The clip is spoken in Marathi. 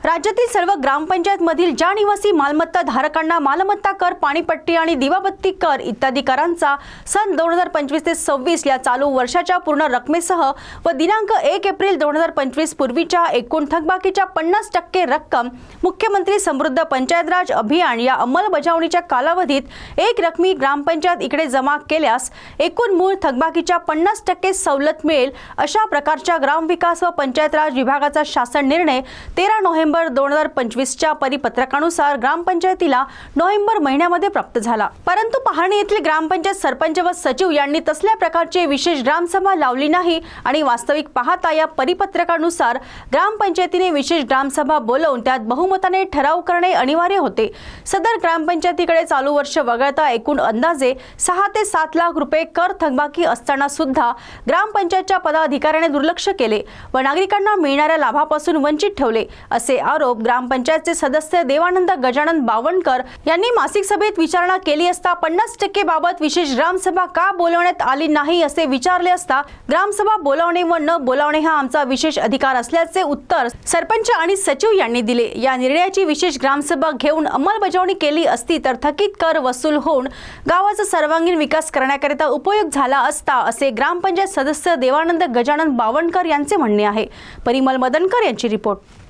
राज्यातील सर्व ग्रामपंचायतमधील ज्या निवासी मालमत्ता धारकांना मालमत्ता कर, पाणीपट्टी आणि दिवाबत्ती कर इत्यादी करांचा सन 2025 ते 26 या चालू वर्षाच्या पूर्ण रकमेसह व दिनांक 1 एप्रिल 2025 पूर्वीच्या एकूण थकबाकीच्या 50% रक्कम मुख्यमंत्री समृद्ध पंचायत राज अभियान या अंमलबजावणीच्या कालावधीत एक रकमी ग्रामपंचायत इकडे जमा केल्यास एकूण मूळ थकबाकीच्या 50% सवलत मिळेल अशा प्रकारच्या ग्रामविकास व पंचायत राज विभागाचा शासन निर्णय 13 नोव्हेंबर 2025 च्या परिपत्रकानुसार ग्रामपंचायतीला नोव्हेंबर महिन्यामध्ये प्राप्त झाला। परंतु पाहणी येथील ग्रामपंचायत सरपंच व सचिव यांनी तसल्या प्रकारचे विशेष ग्रामसभा लावली नाही आणि वास्तविक पाहता या परिपत्रकानुसार ग्रामपंचायतीने विशेष ग्रामसभा बोलावून त्यात बहुमताने ठराव करणे अनिवार्य होते। सदर ग्रामपंचायतीकडे चालू वर्ष वगळता एकूण अंदाजे 6 ते 7 लाख रुपये कर थकबाकी असताना सुद्धा ग्रामपंचायतच्या पदाधिकाऱ्याने दुर्लक्ष केले व नागरिकांना मिळणाऱ्या लाभापासून वंचित ठेवले असे आरोप ग्रामपंचायतचे सदस्य देवानंद गजानन बावनकर यांनी मासिक सभेत विचारणा केली असता 50% बाबत विशेष ग्रामसभा का बोलवण्यात आली नाही असे विचारले असता ग्रामसभा बोलावणे व न बोलावणे हा आमचा विशेष अधिकार असल्याचे उत्तर सरपंच आणि सचिव यांनी दिले। या निर्णयाची विशेष ग्रामसभा घेऊन अंमलबजावणी केली असती तर थकीत कर वसूल होऊन गावाचा सर्वांगीण विकास करण्याकरिता उपयोग झाला असता असे ग्रामपंचायत सदस्य देवानंद गजानन बावनकर यांचे म्हणणे आहे। परिमल मदनकर यांची रिपोर्ट।